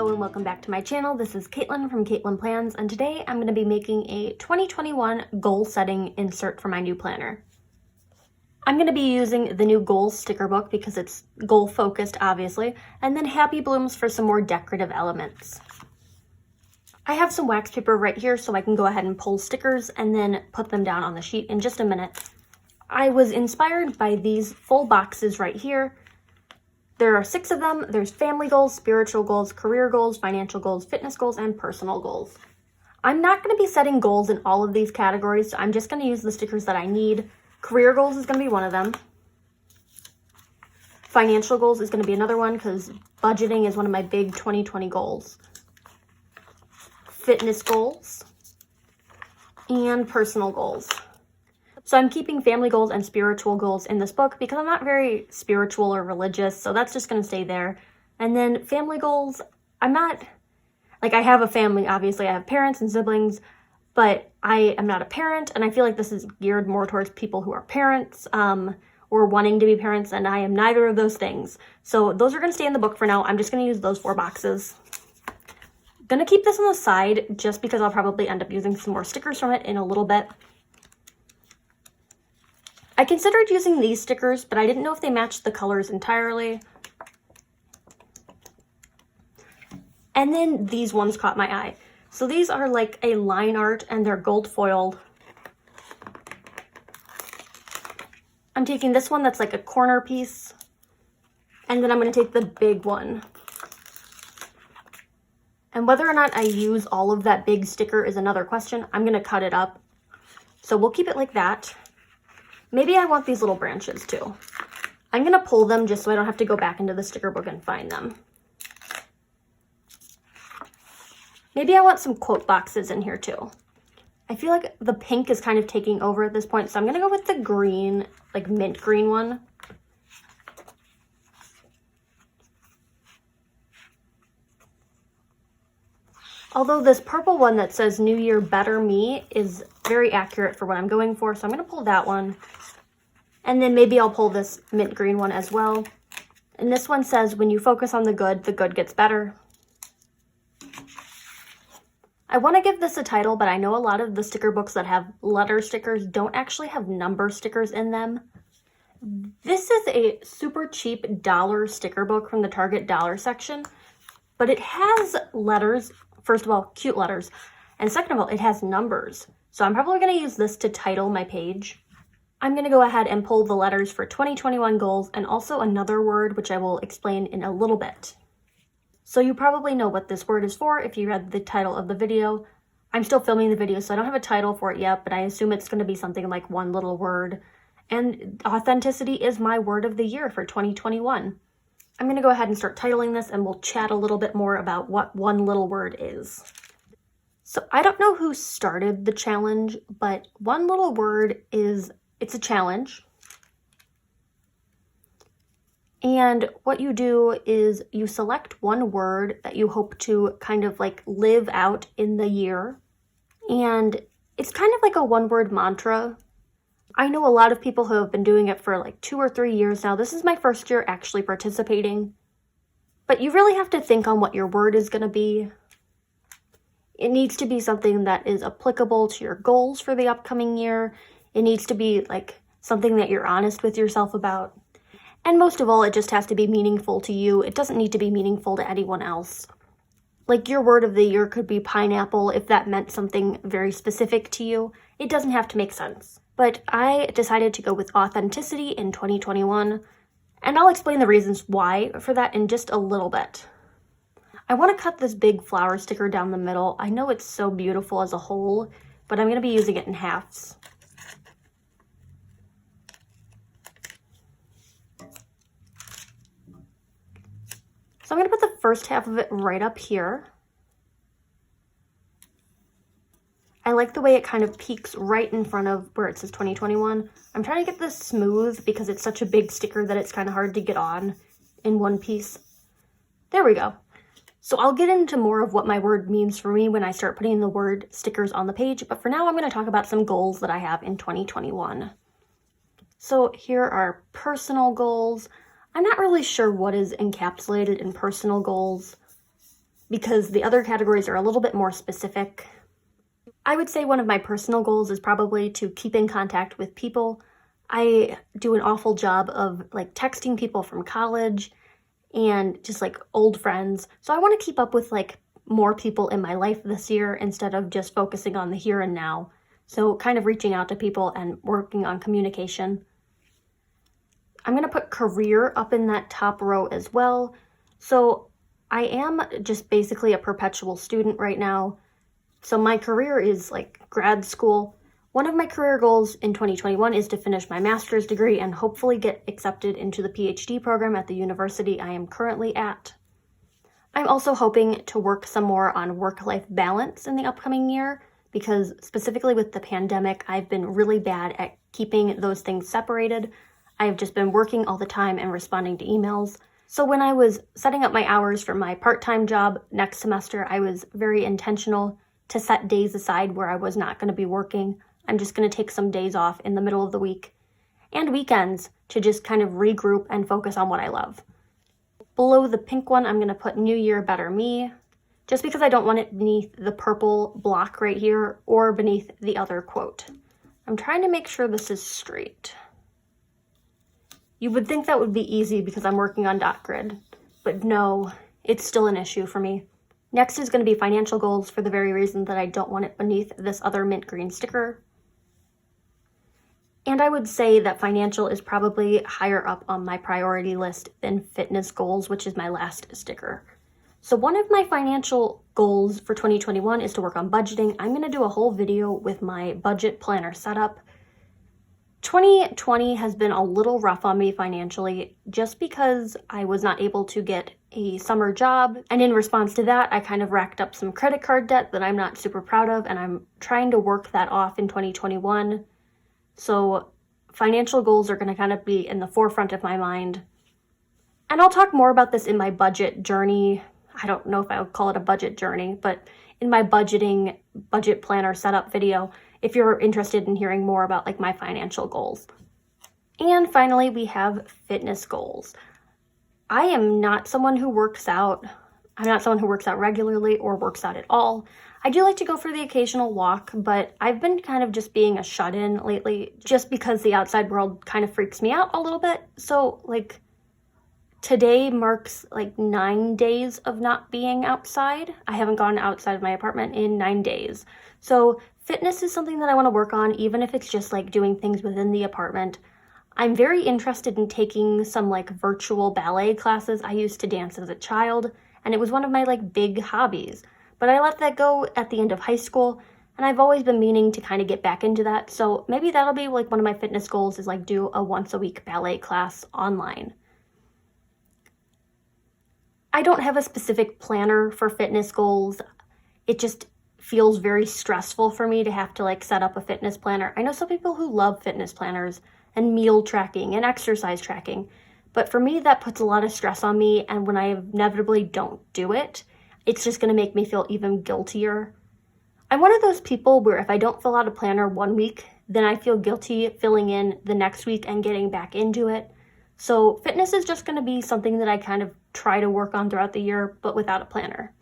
Hello and welcome back to my channel. This is Caitlin from Caitlin Plans, and today I'm going to be making a 2021 goal setting insert for my new planner. I'm going to be using the new goals sticker book because it's goal focused, obviously, and then happy blooms for some more decorative elements. I have some wax paper right here so I can go ahead and pull stickers and then put them down on the sheet in just a minute. I was inspired by these full boxes right here. There are 6 of them. There's family goals, spiritual goals, career goals, financial goals, fitness goals, and personal goals. I'm not going to be setting goals in all of these categories, so I'm just going to use the stickers that I need. Career goals is going to be one of them. Financial goals is going to be another one because budgeting is one of my big 2020 goals. Fitness goals and personal goals. So I'm keeping family goals and spiritual goals in this book because I'm not very spiritual or religious, so that's just going to stay there. And then family goals, I'm not, like I have a family, obviously I have parents and siblings, but I am not a parent, and I feel like this is geared more towards people who are parents or wanting to be parents, and I am neither of those things. So those are going to stay in the book for now. I'm just going to use those 4 boxes. Going to keep this on the side just because I'll probably end up using some more stickers from it in a little bit. I considered using these stickers, but I didn't know if they matched the colors entirely. And then these ones caught my eye. So these are like a line art and they're gold foiled. I'm taking this one that's like a corner piece, and then I'm going to take the big one. And whether or not I use all of that big sticker is another question. I'm going to cut it up. So we'll keep it like that. Maybe I want these little branches too. I'm going to pull them just so I don't have to go back into the sticker book and find them. Maybe I want some quote boxes in here too. I feel like the pink is kind of taking over at this point, so I'm going to go with the green, like mint green one. Although this purple one that says New Year Better Me is very accurate for what I'm going for, so I'm going to pull that one. And then maybe I'll pull this mint green one as well. And this one says, when you focus on the good gets better. I want to give this a title, but I know a lot of the sticker books that have letter stickers don't actually have number stickers in them. This is a super cheap dollar sticker book from the Target dollar section, but it has letters. First of all, cute letters. And second of all, it has numbers. So I'm probably going to use this to title my page. I'm going to go ahead and pull the letters for 2021 goals and also another word, which I will explain in a little bit. So you probably know what this word is for if you read the title of the video. I'm still filming the video, so I don't have a title for it yet, but I assume it's going to be something like one little word. And authenticity is my word of the year for 2021. I'm going to go ahead and start titling this, and we'll chat a little bit more about what one little word is. So I don't know who started the challenge, but one little word is, it's a challenge. And what you do is you select one word that you hope to kind of like live out in the year. And it's kind of like a one-word mantra. I know a lot of people who have been doing it for like 2 or 3 years now. This is my first year actually participating. But you really have to think on what your word is going to be. It needs to be something that is applicable to your goals for the upcoming year. It needs to be like something that you're honest with yourself about. And most of all, it just has to be meaningful to you. It doesn't need to be meaningful to anyone else. Like your word of the year could be pineapple if that meant something very specific to you. It doesn't have to make sense. But I decided to go with authenticity in 2021, and I'll explain the reasons why for that in just a little bit. I want to cut this big flower sticker down the middle. I know it's so beautiful as a whole, but I'm going to be using it in halves. So I'm going to put the first half of it right up here. I like the way it kind of peeks right in front of where it says 2021. I'm trying to get this smooth because it's such a big sticker that it's kind of hard to get on in one piece. There we go. So I'll get into more of what my word means for me when I start putting the word stickers on the page, but for now I'm going to talk about some goals that I have in 2021. So here are personal goals. I'm not really sure what is encapsulated in personal goals. because the other categories are a little bit more specific. I would say one of my personal goals is probably to keep in contact with people. I do an awful job of like texting people from college and just like old friends. So I want to keep up with like more people in my life this year instead of just focusing on the here and now. So kind of reaching out to people and working on communication. I'm going to put career up in that top row as well. So I am just basically a perpetual student right now. So my career is like grad school. One of my career goals in 2021 is to finish my master's degree and hopefully get accepted into the PhD program at the university I am currently at. I'm also hoping to work some more on work-life balance in the upcoming year because specifically with the pandemic, I've been really bad at keeping those things separated. I've just been working all the time and responding to emails. So when I was setting up my hours for my part-time job next semester, I was very intentional to set days aside where I was not going to be working. I'm just going to take some days off in the middle of the week and weekends to just kind of regroup and focus on what I love. Below the pink one, I'm going to put New Year, Better Me, just because I don't want it beneath the purple block right here or beneath the other quote. I'm trying to make sure this is straight. You would think that would be easy because I'm working on dot grid, but no, it's still an issue for me. Next is going to be financial goals for the very reason that I don't want it beneath this other mint green sticker. And I would say that financial is probably higher up on my priority list than fitness goals, which is my last sticker. So one of my financial goals for 2021 is to work on budgeting. I'm going to do a whole video with my budget planner setup. 2020 has been a little rough on me financially just because I was not able to get a summer job. And in response to that, I kind of racked up some credit card debt that I'm not super proud of, and I'm trying to work that off in 2021. So financial goals are going to kind of be in the forefront of my mind. And I'll talk more about this in my budget journey. I don't know if I would call it a budget journey, but in my budget planner setup video, if you're interested in hearing more about like my financial goals. And finally, we have fitness goals. I am not someone who works out. I'm not someone who works out regularly or works out at all. I do like to go for the occasional walk, but I've been kind of just being a shut-in lately just because the outside world kind of freaks me out a little bit. So like today marks like 9 days of not being outside. I haven't gone outside of my apartment in 9 days. So fitness is something that I want to work on, even if it's just like doing things within the apartment. I'm very interested in taking some like virtual ballet classes. I used to dance as a child, and it was one of my like big hobbies. But I let that go at the end of high school, and I've always been meaning to kind of get back into that. So maybe that'll be like one of my fitness goals is like do a once a week ballet class online. I don't have a specific planner for fitness goals. It just feels very stressful for me to have to like set up a fitness planner. I know some people who love fitness planners and meal tracking and exercise tracking, but for me that puts a lot of stress on me, and when I inevitably don't do it, it's just going to make me feel even guiltier. I'm one of those people where if I don't fill out a planner one week, then I feel guilty filling in the next week and getting back into it. So fitness is just going to be something that I kind of try to work on throughout the year, but without a planner.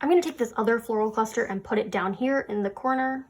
I'm going to take this other floral cluster and put it down here in the corner.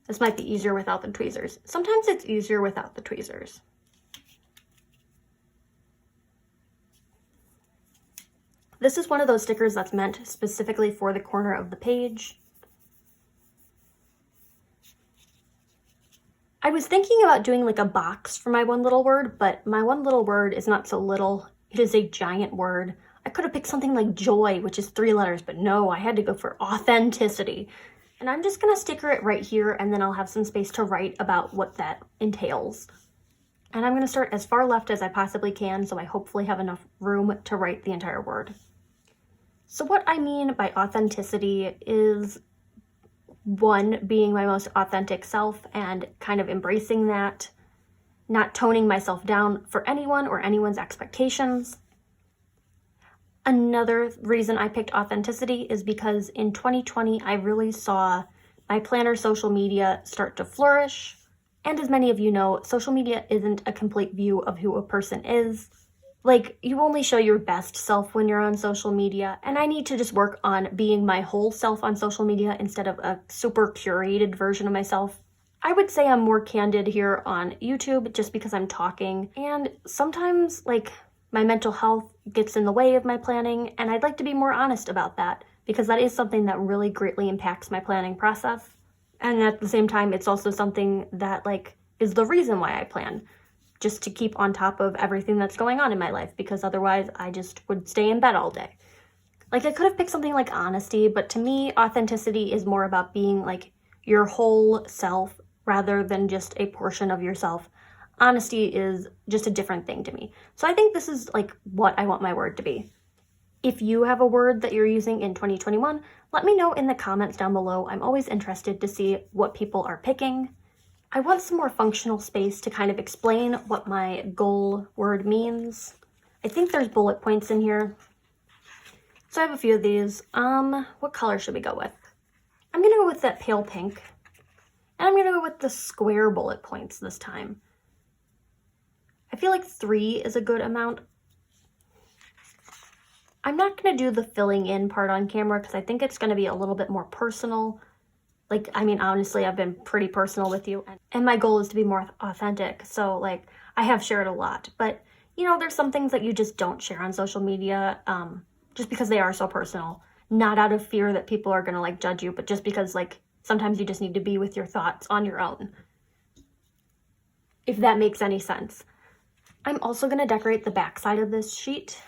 This might be easier without the tweezers. Sometimes it's easier without the tweezers. This is one of those stickers that's meant specifically for the corner of the page. I was thinking about doing like a box for my one little word, but my one little word is not so little. It is a giant word. I could have picked something like joy, which is 3 letters, but no, I had to go for authenticity. And I'm just gonna sticker it right here, and then I'll have some space to write about what that entails. And I'm gonna start as far left as I possibly can, so I hopefully have enough room to write the entire word. So what I mean by authenticity is, one, being my most authentic self and kind of embracing that, not toning myself down for anyone or anyone's expectations. Another reason I picked authenticity is because in 2020, I really saw my planner social media start to flourish. And as many of you know, social media isn't a complete view of who a person is. Like, you only show your best self when you're on social media, and I need to just work on being my whole self on social media instead of a super curated version of myself. I would say I'm more candid here on YouTube just because I'm talking, and sometimes, like, my mental health gets in the way of my planning, and I'd like to be more honest about that because that is something that really greatly impacts my planning process. And at the same time, it's also something that, like, is the reason why I plan, just to keep on top of everything that's going on in my life, because otherwise I just would stay in bed all day. Like, I could have picked something like honesty, but to me, authenticity is more about being like your whole self rather than just a portion of yourself. Honesty is just a different thing to me. So I think this is like what I want my word to be. If you have a word that you're using in 2021, let me know in the comments down below. I'm always interested to see what people are picking. I want some more functional space to kind of explain what my goal word means. I think there's bullet points in here. So I have a few of these. What color should we go with? I'm gonna go with that pale pink. And I'm gonna go with the square bullet points this time. I feel like 3 is a good amount. I'm not gonna do the filling in part on camera because I think it's gonna be a little bit more personal. Like, I mean, honestly, I've been pretty personal with you, and my goal is to be more authentic. So, like, I have shared a lot, but, you know, there's some things that you just don't share on social media, just because they are so personal. Not out of fear that people are gonna, like, judge you, but just because, like, sometimes you just need to be with your thoughts on your own. If that makes any sense. I'm also gonna decorate the back side of this sheet.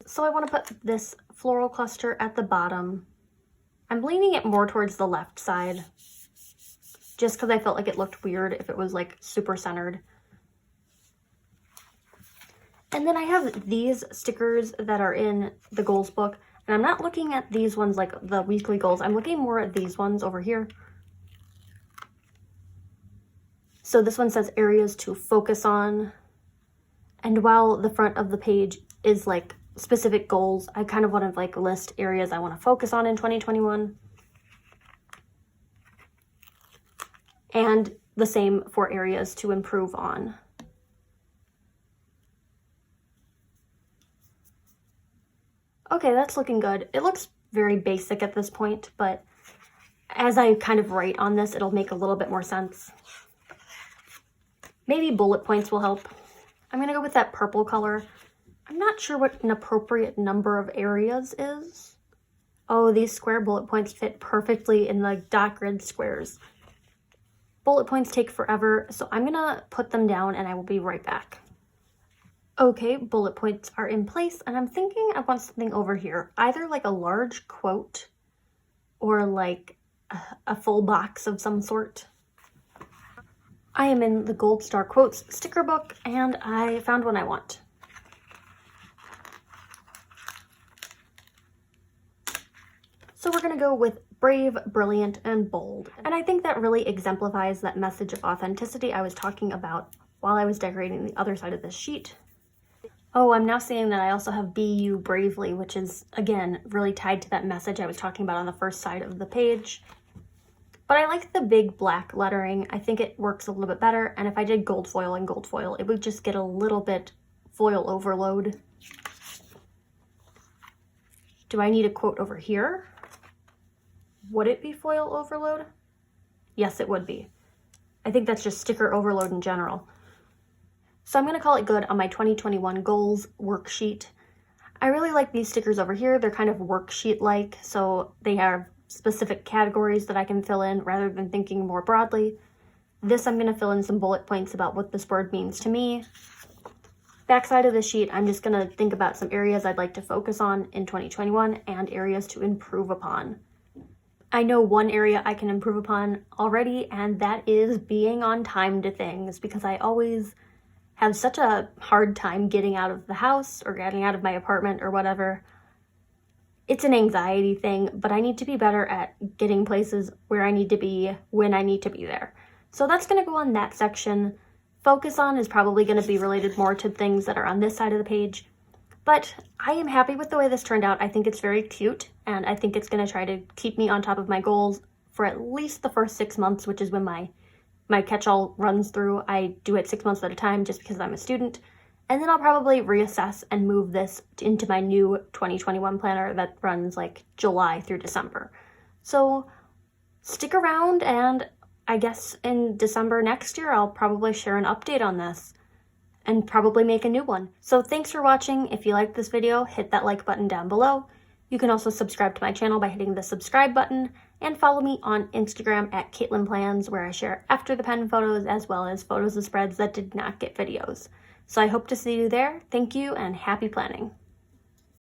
So I wanna put this floral cluster at the bottom. I'm leaning it more towards the left side, just because I felt like it looked weird if it was like super centered. And then I have these stickers that are in the goals book, and I'm not looking at these ones like the weekly goals. I'm looking more at these ones over here. So this one says areas to focus on. And while the front of the page is like specific goals, I kind of want to like list areas I want to focus on in 2021. And the same for areas to improve on. Okay, that's looking good. It looks very basic at this point, but as I kind of write on this, it'll make a little bit more sense. Maybe bullet points will help. I'm gonna go with that purple color. I'm not sure what an appropriate number of areas is. Oh, these square bullet points fit perfectly in the dot grid squares. Bullet points take forever, so I'm gonna put them down and I will be right back. Okay, bullet points are in place, and I'm thinking I want something over here, either like a large quote or like a full box of some sort. I am in the Gold Star Quotes sticker book, and I found one I want. So we're gonna go with brave, brilliant, and bold. And I think that really exemplifies that message of authenticity I was talking about while I was decorating the other side of this sheet. Oh, I'm now seeing that I also have Be You Bravely, which is, again, really tied to that message I was talking about on the first side of the page. But I like the big black lettering. I think it works a little bit better. And if I did gold foil and gold foil, it would just get a little bit foil overload. Do I need a quote over here? Would it be foil overload? Yes, it would be. I think that's just sticker overload in general. So I'm going to call it good on my 2021 goals worksheet. I really like these stickers over here. They're kind of worksheet-like, so they have specific categories that I can fill in rather than thinking more broadly. This I'm going to fill in some bullet points about what this word means to me. Backside of the sheet, I'm just going to think about some areas I'd like to focus on in 2021 and areas to improve upon. I know one area I can improve upon already, and that is being on time to things, because I always have such a hard time getting out of the house or getting out of my apartment or whatever. It's an anxiety thing, but I need to be better at getting places where I need to be when I need to be there. So that's going to go on that section. Focus on is probably going to be related more to things that are on this side of the page. But I am happy with the way this turned out. I think it's very cute, and I think it's going to try to keep me on top of my goals for at least the first 6 months, which is when my catch-all runs through. I do it 6 months at a time just because I'm a student, And then I'll probably reassess and move this into my new 2021 planner that runs like July through December. So stick around, and I guess in December next year, I'll probably share an update on this and probably make a new one. So thanks for watching. If you liked this video, hit that like button down below. You can also subscribe to my channel by hitting the subscribe button, and follow me on Instagram at Caitlin Plans, where I share after the pen photos as well as photos of spreads that did not get videos. So I hope to see you there. Thank you and happy planning.